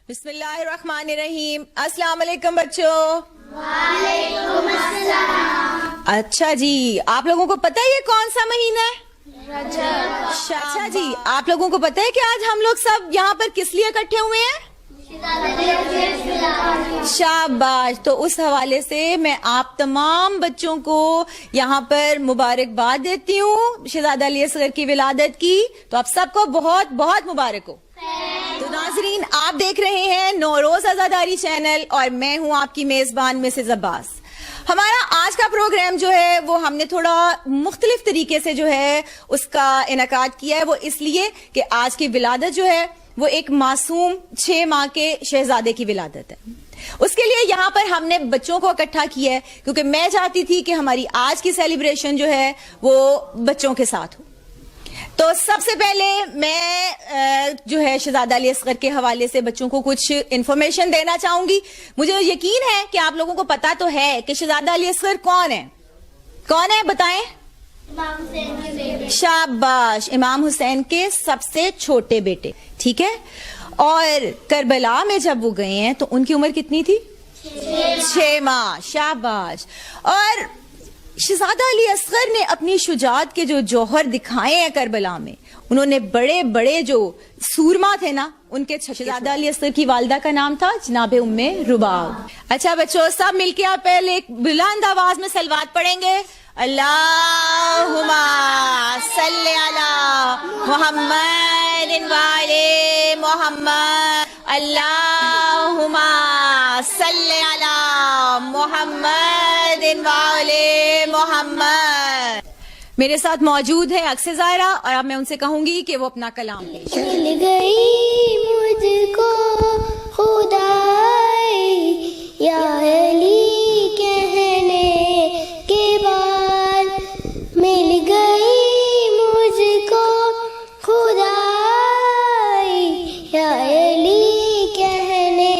بسم اللہ الرحمن الرحیم. السلام علیکم بچوں. وعلیکم السلام. اچھا جی, آپ لوگوں کو پتہ ہے یہ کون سا مہینہ ہے؟ رجب. اچھا جی, آپ لوگوں کو پتہ ہے کہ آج ہم لوگ سب یہاں پر کس لیے اکٹھے ہوئے ہیں؟ شاباش. تو اس حوالے سے میں آپ تمام بچوں کو یہاں پر مبارکباد دیتی ہوں شہزادہ علی اصغر کی ولادت کی. تو آپ سب کو بہت بہت مبارک ہو. تو ناظرین, آپ دیکھ رہے ہیں نوروز عزاداری چینل اور میں ہوں آپ کی میزبان مسز عباس. ہمارا آج کا پروگرام جو ہے وہ ہم نے تھوڑا مختلف طریقے سے جو ہے اس کا انعقاد کیا ہے. وہ اس لیے کہ آج کی ولادت جو ہے وہ ایک معصوم 6 ماہ کے شہزادے کی ولادت ہے. اس کے لیے یہاں پر ہم نے بچوں کو اکٹھا کیا ہے کیونکہ میں چاہتی تھی کہ ہماری آج کی سیلیبریشن جو ہے وہ بچوں کے ساتھ ہو. تو سب سے پہلے میں جو ہے شہزادہ علی اصغر کے حوالے سے بچوں کو کچھ انفارمیشن دینا چاہوں گی. مجھے یقین ہے کہ آپ لوگوں کو پتا تو ہے کہ شہزادہ علی اصغر کون ہے. کون ہے بتائیں؟ امام حسین کے بیٹے. شاباش, امام حسین کے سب سے چھوٹے بیٹے. ٹھیک ہے. اور کربلا میں جب وہ گئے ہیں تو ان کی عمر کتنی تھی؟ 6 ماہ. شاباش. اور شہزادہ علی اصغر نے اپنی شجاعت کے جو جوہر دکھائے ہیں کربلا میں, انہوں نے بڑے بڑے جو سورما تھے نا ان کے. شہزادہ علی اصغر کی والدہ کا نام تھا جناب ام رباب. اچھا بچوں, سب مل کے آپ پہلے ایک بلند آواز میں صلوات پڑھیں گے. اللہم صلی علی محمد وعلی محمد. اللہم صلی علی محمد وعلی محمد. میرے ساتھ موجود ہے عکس ظاہرہ اور اب میں ان سے کہوں گی کہ وہ اپنا کلام پیش کریں. مل گئی مجھ کو خدائی یا علی کہنے کے بعد, مل گئی مجھ کو خدائی یا علی کہنے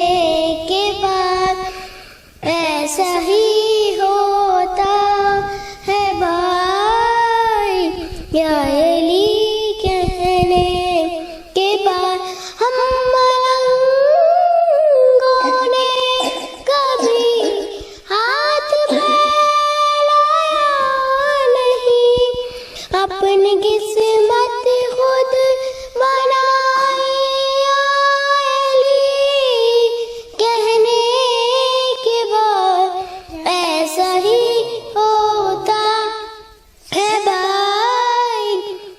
کے بعد. ایسا ہی ہوتا ہے بھائی یا علی کہنے کے بعد. ہم ملنگوں نے کبھی ہاتھ پھیلایا نہیں, اپنی قسمت خود بنائی علی کہنے کے بعد. ایسا ہی ہوتا ہے بھائی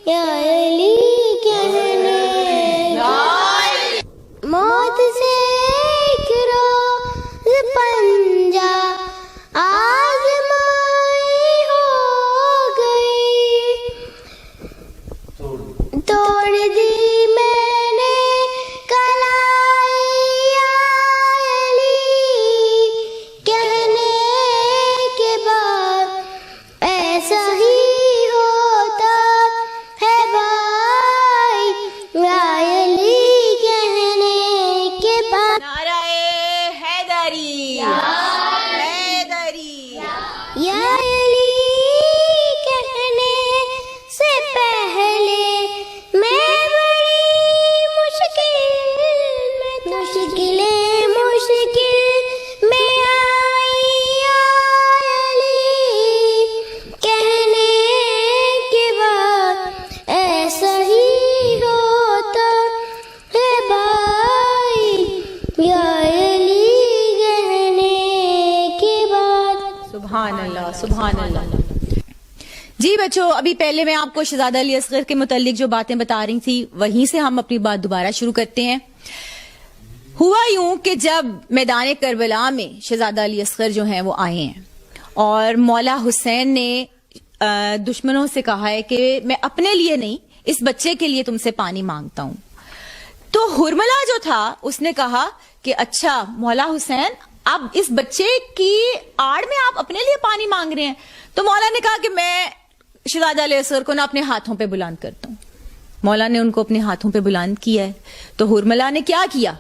یا علی کہنے. موت سے ایک روز پنجہ آزمائی ہو گئی, توڑ دی میں نے کلائی علی کہنے کے بعد. ایسا ہی ہوتا ہے بھائی یا علی کہنے کے بعد. نعرہ حیدری حیدری. یا علی کہنے سے پہلے میں بڑی مشکل میں آئی علی کہنے کے بعد. ایسا ہی ہوتا ہے بھائی یا علی کہنے کے بعد. سبحان اللہ سبحان اللہ. جی بچوں, ابھی پہلے میں آپ کو شہزادہ علی اصغر کے متعلق جو باتیں بتا رہی تھی وہیں سے ہم اپنی بات دوبارہ شروع کرتے ہیں. ہوا یوں کہ جب میدان کربلا میں شہزادہ علی اصغر جو ہیں وہ آئے ہیں اور مولا حسین نے دشمنوں سے کہا ہے کہ میں اپنے لیے نہیں اس بچے کے لیے تم سے پانی مانگتا ہوں. تو ہرملا جو تھا اس نے کہا کہ اچھا مولا حسین, اب اس بچے کی آڑ میں آپ اپنے لیے پانی مانگ رہے ہیں. تو مولا نے کہا کہ میں شہزادہ علی اصغر کو نا اپنے ہاتھوں پہ بلند کرتا ہوں. مولا نے ان کو اپنے ہاتھوں پہ بلند کیا ہے. تو ہرملا نے کیا کیا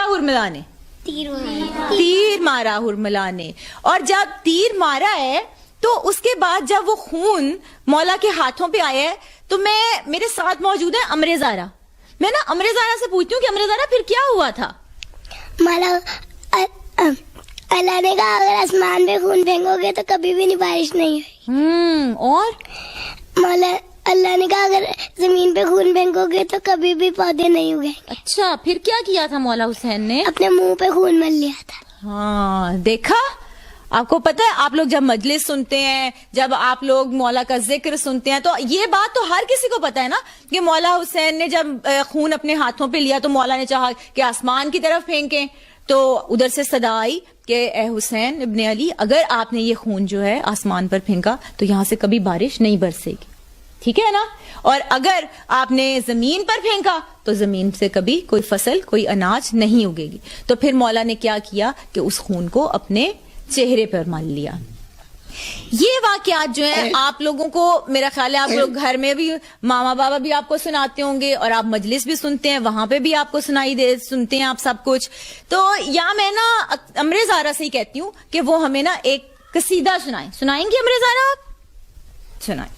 ہرملا نے تیر مارا ہرملا نے. اور جب تیر مارا ہے تو اس کے بعد جب وہ خون مولا کے ہاتھوں پہ آیا ہے تو میرے ساتھ موجود ہے امر زارا. میں نا امرزارہ سے پوچھتی ہوں کہ امرزارہ پھر کیا ہوا تھا؟ مولا اللہ نے کہا اگر آسمان پہ خون پھینکو گے تو کبھی بھی نہیں بارش نہیں ہوئی. اور مولا اللہ نے کہا اگر زمین پہ خون پھینکو گے تو کبھی بھی پودے نہیں اگیں. اچھا پھر کیا کیا تھا مولا حسین نے؟ اپنے منہ پہ خون مل لیا تھا. ہاں دیکھا، آپ کو پتہ ہے آپ لوگ جب مجلس سنتے ہیں، جب آپ لوگ مولا کا ذکر سنتے ہیں، تو یہ بات تو ہر کسی کو پتہ ہے نا کہ مولا حسین نے جب خون اپنے ہاتھوں پہ لیا تو مولا نے چاہا کہ آسمان کی طرف پھینکیں، تو ادھر سے صدا آئی کہ اے حسین ابن علی، اگر آپ نے یہ خون جو ہے آسمان پر پھینکا تو یہاں سے کبھی بارش نہیں برسے گی، ٹھیک ہے نا؟ اور اگر آپ نے زمین پر پھینکا تو زمین سے کبھی کوئی فصل، کوئی اناج نہیں اگے گی. تو پھر مولا نے کیا کیا کہ اس خون کو اپنے چہرے پر مل لیا. یہ واقعات جو ہیں آپ لوگوں کو، میرا خیال ہے آپ لوگ گھر میں بھی ماما بابا بھی آپ کو سناتے ہوں گے، اور آپ مجلس بھی سنتے ہیں، وہاں پہ بھی آپ کو سنتے ہیں آپ سب کچھ. تو یا میں نا امرزارہ سے ہی کہتی ہوں کہ وہ ہمیں نا ایک قصیدہ سنائیں گے امرزارہ؟ آپ سنائیں.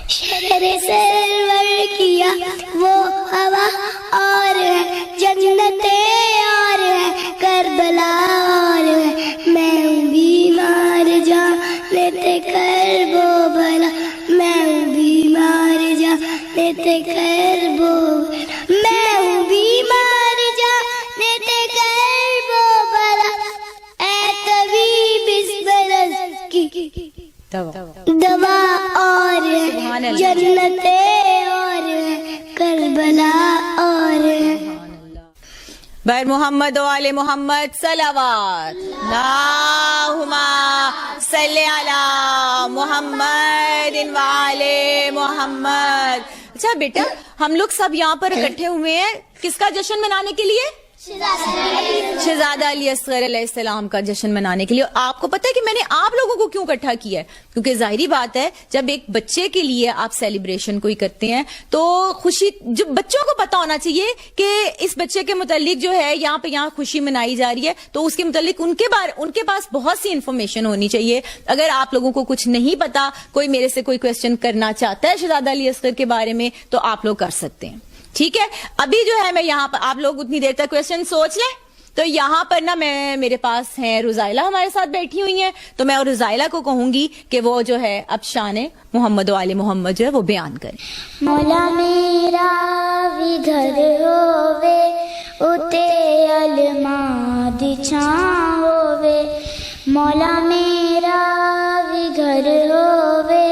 شہر سرور کیا وہ ہوا اور ہے، جنتیں اور ہے، کربلا اور ہے، میں ہوں بیمار جانتے کرب و بلا، میں ہوں بیمار جانتے کرب و بلا، میں ہوں بیمار جانتے کرب و بلا، اے طبیب اس مرض کی دوا اور جنتیں اور کربلا اور. بر محمد و آل محمد صلوات. اللہم صلی علی محمد و آل محمد. اچھا بیٹا، ہم لوگ سب یہاں پر اکٹھے ہوئے ہیں کس کا جشن منانے کے لیے؟ شہزادہ علی اصغر علیہ السلام کا جشن منانے کے لیے. آپ کو پتہ ہے کہ میں نے آپ لوگوں کو کیوں اکٹھا کیا ہے؟ کیونکہ ظاہری بات ہے جب ایک بچے کے لیے آپ سیلیبریشن کوئی کرتے ہیں تو خوشی، جو بچوں کو پتا ہونا چاہیے کہ اس بچے کے متعلق جو ہے یہاں خوشی منائی جا رہی ہے، تو اس کے متعلق ان کے پاس بہت سی انفارمیشن ہونی چاہیے. اگر آپ لوگوں کو کچھ نہیں پتا، کوئی میرے سے کوئی کویسچن کرنا چاہتا ہے شہزادہ علی اصغر کے بارے میں، تو آپ لوگ کر سکتے ہیں. ٹھیک ہے، ابھی جو ہے میں یہاں پر، آپ لوگ اتنی دیر تک کویسچن سوچ لیں. تو یہاں پر نا میرے پاس ہیں رزائلہ ہمارے ساتھ بیٹھی ہوئی ہیں، تو میں رزائلہ کو کہوں گی کہ وہ جو ہے اب شان محمد و آل محمد جو ہے وہ بیان کریں. مولا میرا بھی گھر ہووے اتے علماء دی چھاں ہووے، مولا میرا بھی گھر ہووے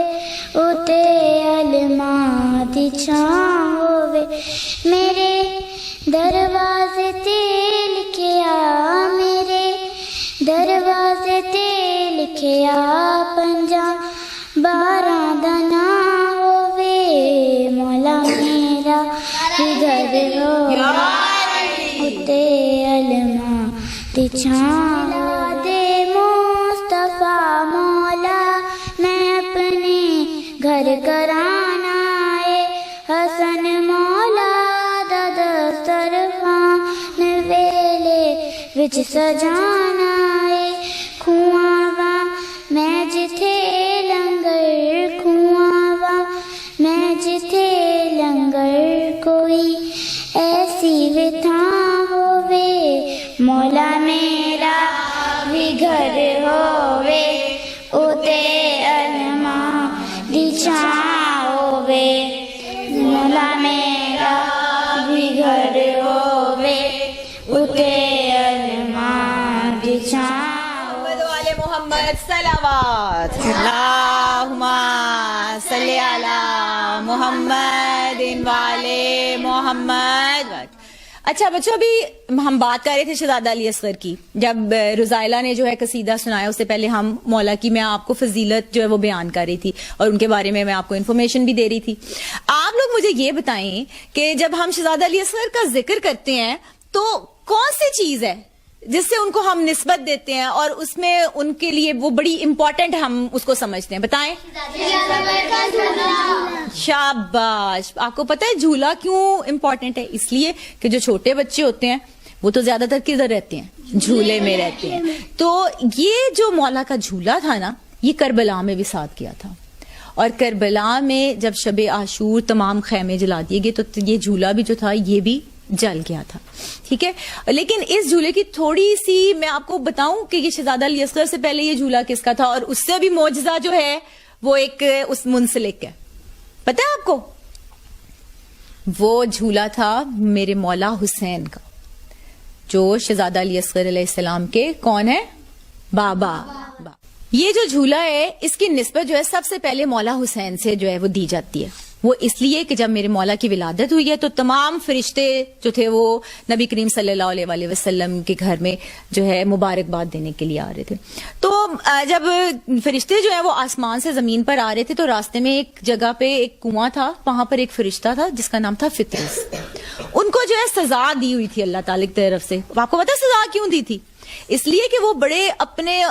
اتے علماء دی چھاں ہووے، میرے دروازے تے لکھیا، میرے دروازے تے لکھیا 50-12 دا نام ہووے، مولا میرا بھی گھر ہووے اتے علماء دی چھاں دے مصطفیٰ مولا، میں اپنے گھر کرانا ہے حسن مولا دا دسترخوان ویلے وچ سجانا ہے، کھواواں میں جتھے لنگر، کھواواں میں جتھے لنگر، کوئی ایسی وی تھاں ہووے، مولا میرا بھی گھر ہووے اتے علماء دی چھاں ہووے، مولا میرا بھی گھر ہووے اتے علماء دی چھاں. محمد و آل محمد صلوات. اللہم صلی علی محمد و آل محمد. اچھا بچوں، ابھی ہم بات کر رہے تھے شہزادہ علی اصغر کی. جب رزائلہ نے جو ہے قصیدہ سنایا، اس سے پہلے ہم مولا کی میں آپ کو فضیلت جو ہے وہ بیان کر رہی تھی اور ان کے بارے میں آپ کو انفارمیشن بھی دے رہی تھی. آپ لوگ مجھے یہ بتائیں کہ جب ہم شہزادہ علی اصغر کا ذکر کرتے ہیں تو کون سی چیز ہے جس سے ان کو ہم نسبت دیتے ہیں اور اس میں ان کے لیے وہ بڑی امپورٹنٹ ہم اس کو سمجھتے ہیں؟ بتائیں. شاباش. آپ کو پتہ ہے جھولا کیوں امپورٹنٹ ہے؟ اس لیے کہ جو چھوٹے بچے ہوتے ہیں وہ تو زیادہ تر کدھر رہتے ہیں؟ جھولے میں رہتے ہیں. تو یہ جو مولا کا جھولا تھا نا، یہ کربلا میں بھی ساتھ کیا تھا. اور کربلا میں جب شب عاشور تمام خیمے جلا دیے گئے تو یہ جھولا بھی جو تھا یہ بھی جل گیا تھا. ٹھیک ہے, لیکن اس جھولے کی تھوڑی سی میں آپ کو بتاؤں کہ یہ شہزادہ علی اصغر سے پہلے یہ جھولا کس کا تھا, اور اس سے بھی معجزہ جو ہے وہ ایک اس منسلک ہے. پتہ ہے آپ کو, وہ جھولا تھا میرے مولا حسین کا, جو شہزادہ علی اصغر علیہ السلام کے کون ہے, بابا. یہ جو جھولا ہے اس کی نسبت جو ہے سب سے پہلے مولا حسین سے جو ہے وہ دی جاتی ہے. وہ اس لیے کہ جب میرے مولا کی ولادت ہوئی ہے تو تمام فرشتے جو تھے وہ نبی کریم صلی اللہ علیہ وسلم کے گھر میں جو ہے مبارکباد دینے کے لیے آ رہے تھے. تو جب فرشتے جو ہے وہ آسمان سے زمین پر آ رہے تھے تو راستے میں ایک جگہ پہ ایک کنواں تھا, وہاں پر ایک فرشتہ تھا جس کا نام تھا فطرس. ان کو جو ہے سزا دی ہوئی تھی اللہ تعالی کی طرف سے. آپ کو پتا سزا کیوں دی تھی؟ اس لیے کہ وہ بڑے اپنے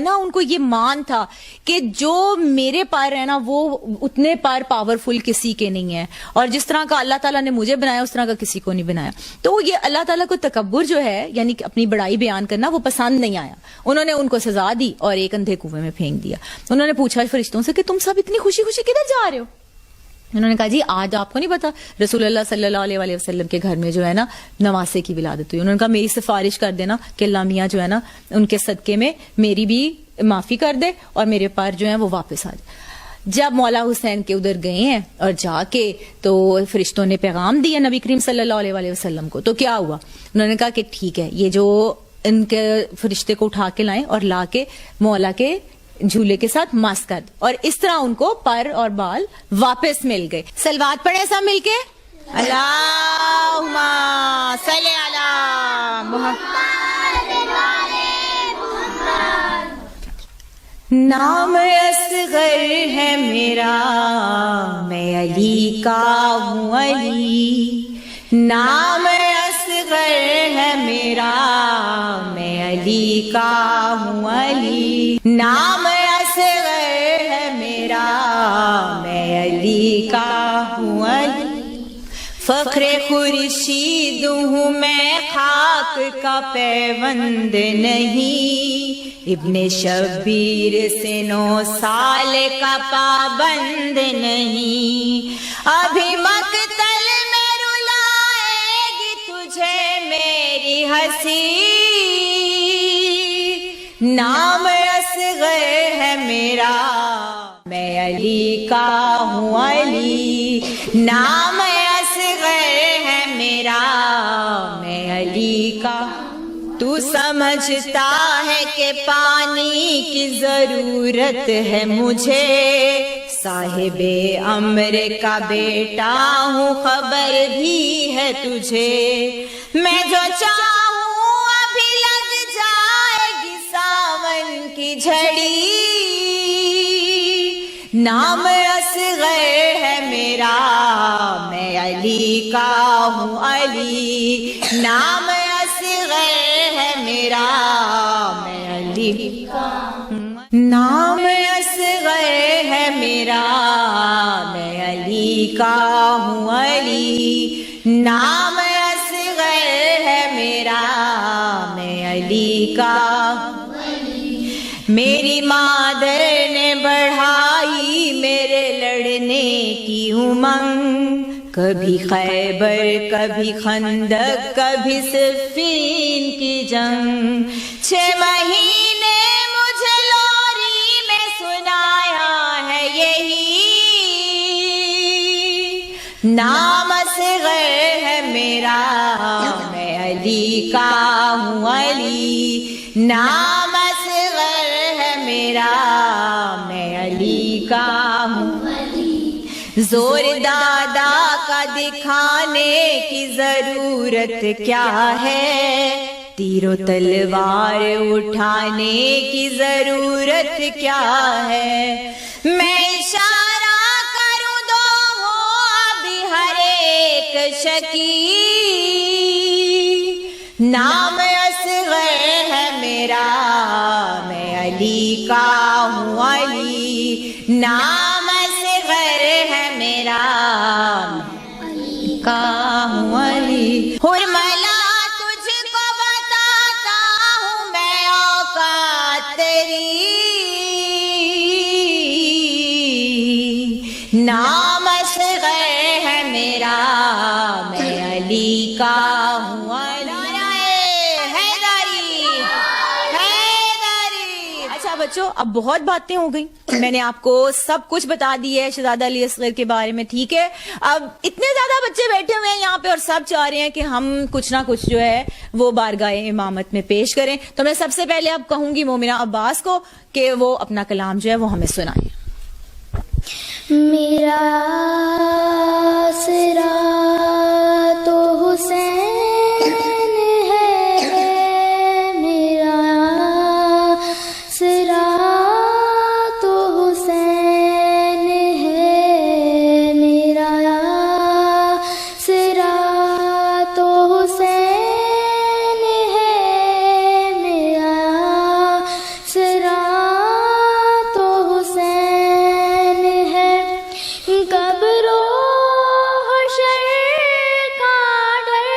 نا ان کو یہ مان تھا کہ جو میرے پار ہے نا وہ اتنے پاورفل کسی کے نہیں ہے, اور جس طرح کا اللہ تعالیٰ نے مجھے بنایا اس طرح کا کسی کو نہیں بنایا. تو یہ اللہ تعالیٰ کو تکبر جو ہے یعنی کہ اپنی بڑائی بیان کرنا وہ پسند نہیں آیا. انہوں نے ان کو سزا دی اور ایک اندھے کنویں میں پھینک دیا. انہوں نے پوچھا فرشتوں سے کہ تم سب اتنی خوشی خوشی کدھر جا رہے ہو؟ انہوں نے کہا جی آج آپ کو نہیں پتا رسول اللہ صلی اللہ علیہ وسلم کے گھر میں جو ہے نا نواسے کی ولادت ہوئی. انہوں نے کہا میری سفارش کر دینا کہ اللہ میاں جو ہے نا ان کے صدقے میں میری بھی معافی کر دے اور میرے پار جو ہے وہ واپس آ جائے. جب مولا حسین کے ادھر گئے ہیں اور جا کے تو فرشتوں نے پیغام دیا نبی کریم صلی اللہ علیہ وسلم کو, تو کیا ہوا؟ انہوں نے کہا کہ ٹھیک ہے یہ جو ان کے فرشتے کو اٹھا کے لائیں اور لا کے مولا کے جھولے کے ساتھ مس کر, اور اس طرح ان کو پر اور بال واپس مل گئے. سلوات پڑھیں سب مل کے, اللہم صلی علی محمد. نام اصغر ہے میرا میں علی کا ہوں علی. نام اصغر ہے میرا میں علی کا ہوں علی. نام اصغر ہے میرا میں علی کا ہوں علی. فخر خورشید ہوں میں خاک کا پیوند نہیں. ابن شبیر سے 9 سال کا پابند نہیں. ابھی مقتل میں رلائے گی تجھے میری ہنسی. نام اصغر ہے میرا میں علی کا ہوں علی. نام اصغر ہے میرا میں علی کا. تو سمجھتا ہے کہ پانی کی ضرورت ہے مجھے, صاحب امر کا بیٹا ہوں خبر بھی ہے تجھے. میں جو چاہوں ابھی لگ جائے گی ساون کی جھڑی. نام اصغر ہے میرا میں علی کا ہوں علی. نام اصغر ہے میرا میں علی کا ہوں. نام اصغر ہے میرا میں علی کا ہوں علی. نام اصغر ہے میرا میں علی کا ہوں علی. میری مادر نے بڑھائی میرے لڑنے کی امنگ. کبھی خیبر کبھی خندق کبھی صفین کی جنگ. 6 مہینے مجھے لوری میں سنایا ہے یہی. نام اصغر ہے میرا میں علی کا ہوں علی. نام اصغر ہے میرا میں علی کا ہوں علی. زور دادا کا دکھانے کی ضرورت کیا ہے, تیر و تلوار اٹھانے کی ضرورت کیا ہے. میں اشارہ کروں دو ہو ابھی ہر ایک شکی. نام اصغر ہے میرا میں علی کا ہوں علی. نام اصغر ہے میرا میں علی کا ہوں علی. حرملا تجھ کو بتاتا ہوں میں اوقات تیری. بچوں اب بہت باتیں ہو گئی, میں نے آپ کو سب کچھ بتا دی ہے شہزادہ علی اصغر کے بارے میں, ٹھیک ہے. اب اتنے زیادہ بچے بیٹھے ہوئے ہیں یہاں پہ اور سب چاہ رہے ہیں کہ ہم کچھ نہ کچھ جو ہے وہ بارگاہ امامت میں پیش کریں, تو میں سب سے پہلے اب کہوں گی مومنہ عباس کو کہ وہ اپنا کلام جو ہے وہ ہمیں سنائیں. میرا آسرا تو حسین ہے, میرا آسرا تو حسین ہے, میرا آسرا تو حسین ہے, میرا آسرا تو حسین ہے. قبر و حشر کا ڈر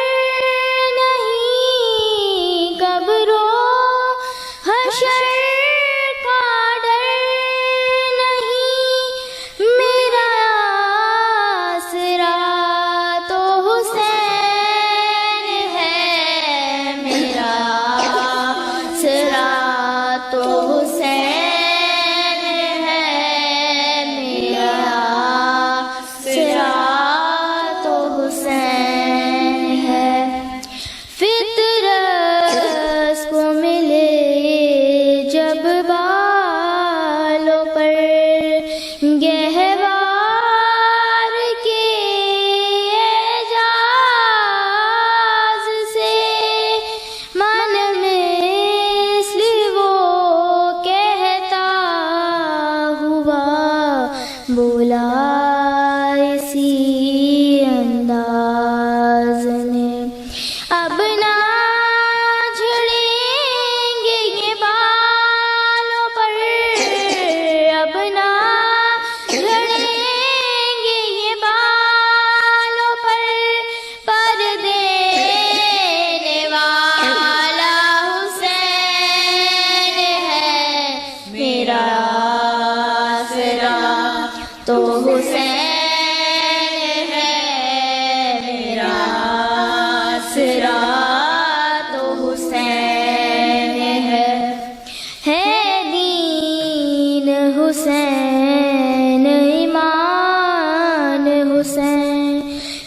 نہیں, قبر و حشر کا ڈر نہیں, میرا آسرا تو حسین ہے, میرا آسرا تو حسین ہے, میرا آسرا تو حسین ہے. فطرت کو ملے جب بالوں پر گہوار کے اعجاز سے, من مثل وہ کہتا ہوا بولا اسی انداز میں, اب نہ جھڑیں گے یہ بالوں پر, اب نہ جھڑیں گے یہ بالوں پر دینے والا حسین ہے, میرا آسرا تو حسین ہے, میرا آسرا تو حسین ہے دین حسین, ایمان حسین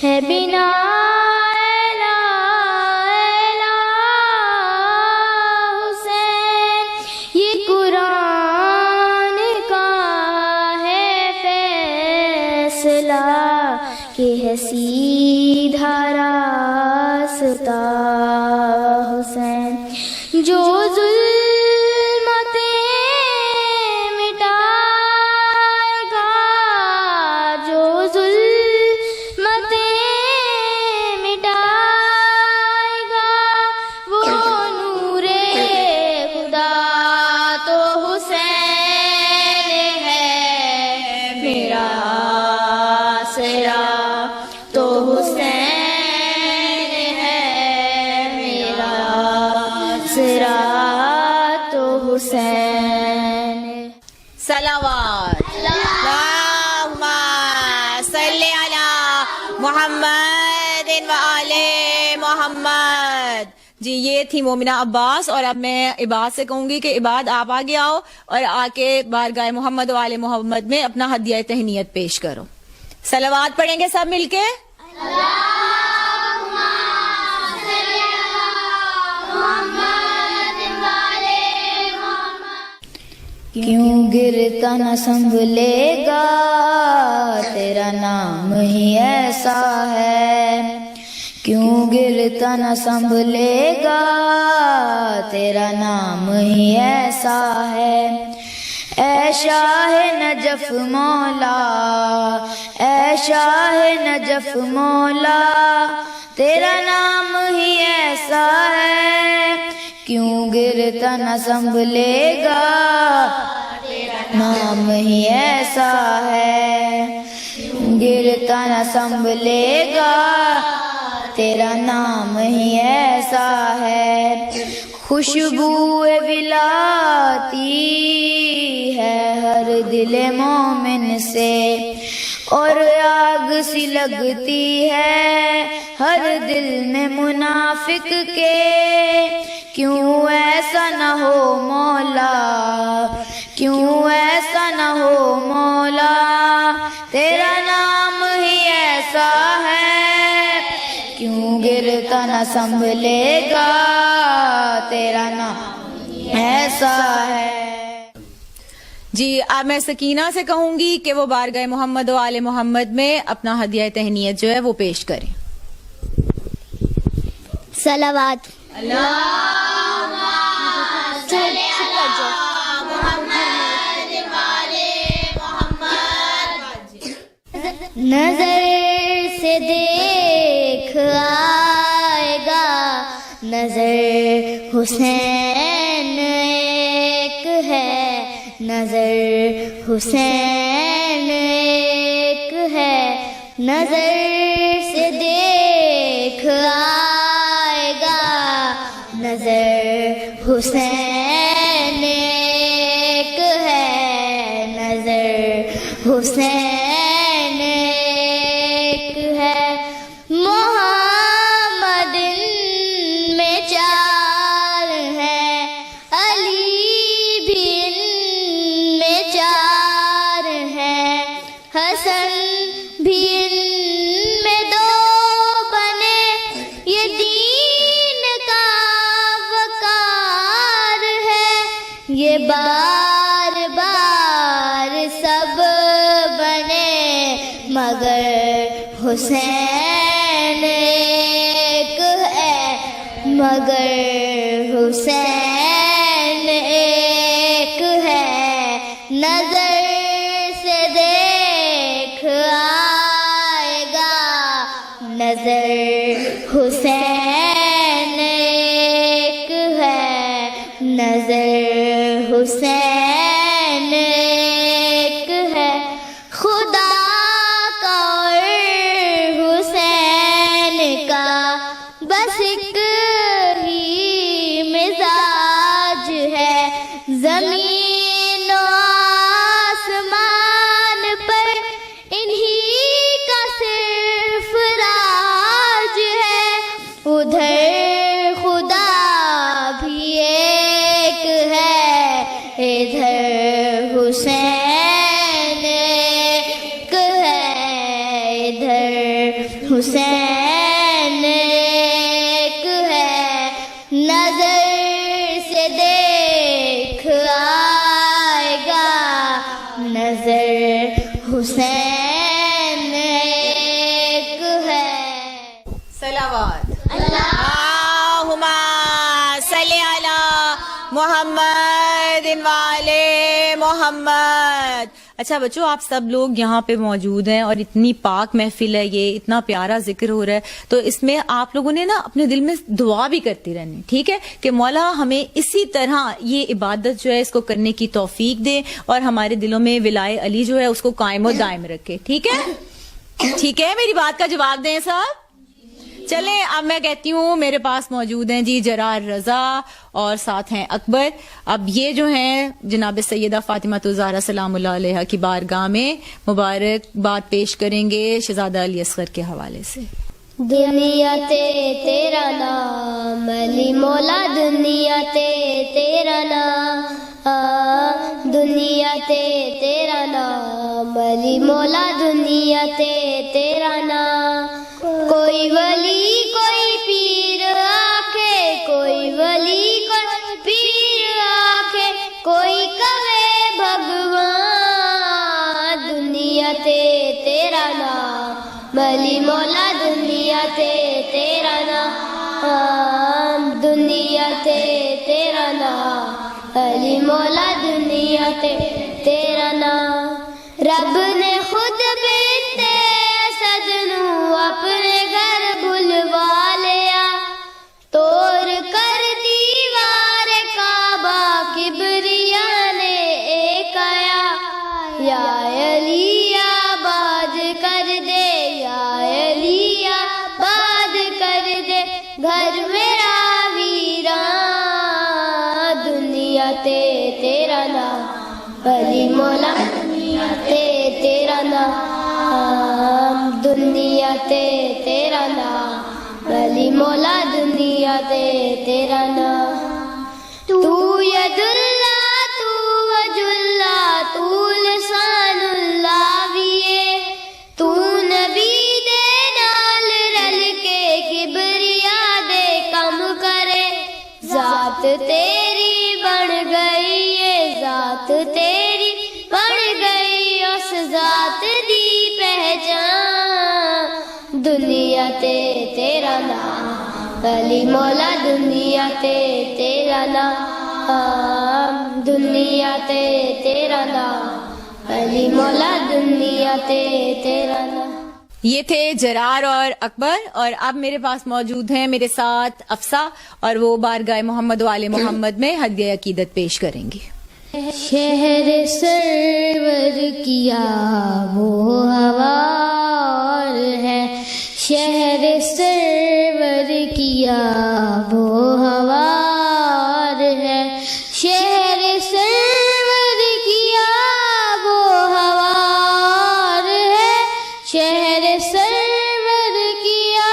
ہے, بنا الہ الہ حسین, یہ قرآن کا ہے فیصلہ کہ ہے سیدھا راستہ حسین, جو ظلمتیں مٹائے گا, جو ظلمتیں مٹائے گا, وہ نور خدا تو حسین ہے, میرا آسرا تو حسین ہے, میرا آسرا تو حسین. صلوات اللہم صلی علی محمد و آل محمد. جی یہ تھی مومنہ عباس, اور اب میں عباد سے کہوں گی کہ عباد آپ آگے آؤ اور آ کے بارگاہ محمد و آل محمد میں اپنا ہدیہ تہنیت پیش کرو. صلوات پڑھیں گے سب مل کے. کیوں گرتا نہ سنبھلے گا, تیرا نام ہی ایسا ہے, کیوں گرتا نہ سنبھلے گا, تیرا نام ہی ایسا ہے. اے شاہ نجف مولا, اے شاہ نجف مولا, تیرا نام ہی ایسا ہے, کیوں گرتا نہ سنبھلے گا, نام ہی ایسا ہے. گرتا نہ سنبھلے گا, تیرا نام ہی ایسا ہے. خوشبو ولاتی ہے ہر دل مومن سے, اور آگ سی لگتی ہے ہر دل میں منافق کے. کیوں ایسا نہ ہو مولا, نہ سنبھلے گا، تیرا نام ایسا ہے۔ جی اب میں سکینہ سے کہوں گی کہ وہ بارگاہ محمد و آل محمد میں اپنا ہدیہ تہنیت جو ہے وہ پیش کریں۔ صلوات۔ نظر سے دیکھ آئے گا، نظر حسین ایک ہے، نظر حسین ایک ہے، نظر سے دیکھ آئے گا، نظر حسین ایک ہے، نظر حسین ایک ہے۔ محمد ان میں چار ہے، علی بھی ان میں چار ہے، حسن بھی ان میں دو بنے، یہ دین کا وقار ہے، یہ بار بار سب بنے، مگر حسین ایک ہے، مگر حسین ایک ہے، نظر سے دیکھ آئے گا، نظر حسین ایک ہے، نظر حسین ایک ہے، خدا کا اور حسین کا بس ایک ہی مزاج ہے، زمین و آسمان پر انہی کا صرف راج ہے، ادھر خدا بھی ایک ہے، ادھر حسین ایک ہے، ادھر حسین ایک ہے، نظر سے دیکھ آئے گا، نظر حسین ایک ہے۔ صلوات اللہم صلی علی محمد والے محمد۔ اچھا بچوں، آپ سب لوگ یہاں پہ موجود ہیں اور اتنی پاک محفل ہے، یہ اتنا پیارا ذکر ہو رہا ہے، تو اس میں آپ لوگوں نے نا اپنے دل میں دعا بھی کرتی رہنی، ٹھیک ہے، کہ مولا ہمیں اسی طرح یہ عبادت جو ہے اس کو کرنے کی توفیق دے اور ہمارے دلوں میں ولائے علی جو ہے اس کو قائم و دائم رکھے، ٹھیک ہے؟ ٹھیک ہے، میری بات کا جواب دیں صاحب۔ چلیں اب میں کہتی ہوں، میرے پاس موجود ہیں جی جرار رضا اور ساتھ ہیں اکبر۔ اب یہ جو ہیں جناب سیدہ فاطمہ الزہرا سلام اللہ علیہا کی بارگاہ میں مبارک بات پیش کریں گے شہزادہ علی اصغر کے حوالے سے۔ دنیا تے تیرا نام علی مولا، دنیا تے تیرا نام، دنیا تے تیرا نام علی مولا، دنیا تے تیرا نام، کوئی ولی کوئی پیر آکھے، کوئی ولی کوئی پیر آکھے، کوئی کہے بھگوان، دنیا تے تیرا نام علی مولا، دنیا تے تیرا نام، دنیا تے تیرا نام علی مولا، دنیا تے تیرا نام، رب نے خود بنت اسد نو اپنے گھر بلوا لیا، توڑ کر دیوار کعبہ کبریا نے ایک آیا، یا علی آباد کر دے، یا علی آباد کر دے گھر میرا ویران، دنیا تے تیرا نام علی مولا، دنیا تے تیرا نام، دنیا تے تیرا نام علی مولا، دنیا تے تیرا نام، تو ید اللہ تو وجہ اللہ تو لسان اللہ ویے، تو نبی دے نال رل کے کبریا دے ذات تیری بڑھ گئی، یہ ذات تیری بڑھ گئی، اس ذات دی پہچان، دنیا تے تیرا نام علی مولا، دنیا تے تیرا نام، دنیا تے تیرا نام علی مولا، دنیا تے تیرا نام۔ یہ تھے جرار اور اکبر، اور اب میرے پاس موجود ہیں میرے ساتھ افسا، اور وہ بارگاہ محمد و آل محمد میں ہدیہ عقیدت پیش کریں گی۔ شہر سرور کیا وہ ہوار ہے، شہر سرور کیا وہ ہوار ہے، شہر سرور کیا وہ ہوار ہے، شہر سرور کیا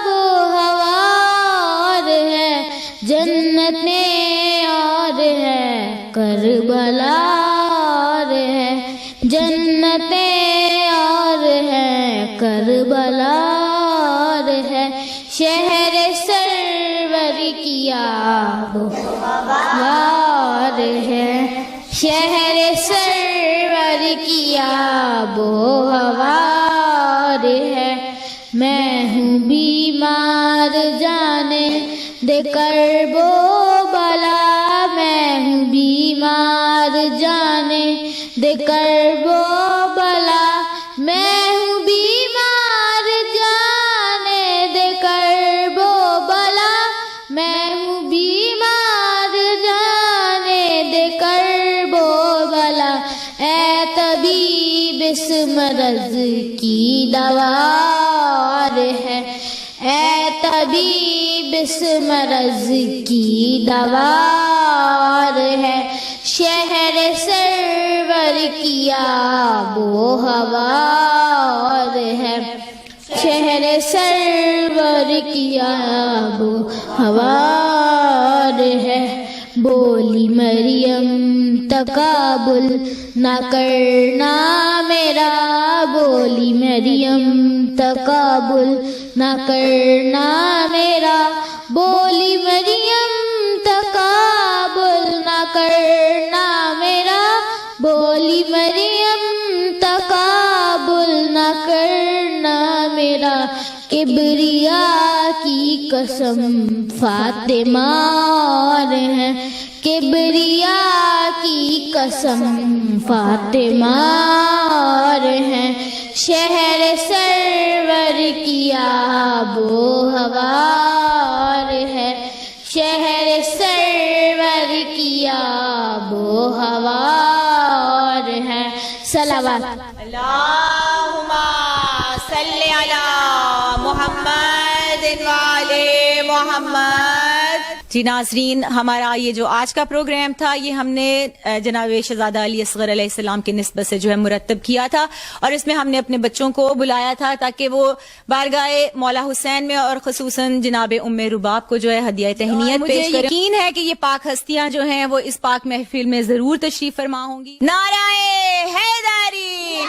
وہ ہوار ہے، جنتیں اور ہے کربلا ہے، جنتیں اور ہے کربلا ہے، شہر سرور کیا وہ ہوار ہے، شہر سرور کیا وہ ہوار ہے، میں ہوں بیمار جانے دے کرب و بلا، میں ہوں بیمار جانے دے کرب و بلا، میں ہوں بیمار جانے دے کرب و بلا، میں ہوں بیمار جانے دے کرب و بلا، اے طبیب اس مرض کی دوار ہے، اے طبیب اس مرض کی دوار ہے، شہر سرور کیا وہ ہوار ہے، شہر سرور کیا وہ ہوار ہے، بولی مریم تقابل نہ کرنا میرا، بولی مریم تقابل نہ کرنا میرا، بولی مریم تقابل نہ کرنا میرا، بولی مریم تقابل نہ کرنا میرا، کبریا کی قسم فاطمہ ہے، کبریا کی قسم فاطمہ ہے، شہر سرور کیا وہ ہوار ہے، شہر سرور کیا وہ ہوار ہے، صلوات۔ اللہم صلی علی محمد وآل محمد۔ جی ناظرین، ہمارا یہ جو آج کا پروگرام تھا یہ ہم نے جناب شہزادہ علی اصغر علیہ السلام کی نسبت سے جو ہے مرتب کیا تھا، اور اس میں ہم نے اپنے بچوں کو بلایا تھا تاکہ وہ بارگاہ مولا حسین میں اور خصوصاً جناب ام رباب کو جو ہے ہدیہ تہنیت پیش کریں۔ یقین ہے کہ یہ پاک ہستیاں جو ہیں وہ اس پاک محفل میں ضرور تشریف فرما ہوں گی۔ نعرہ حیدری۔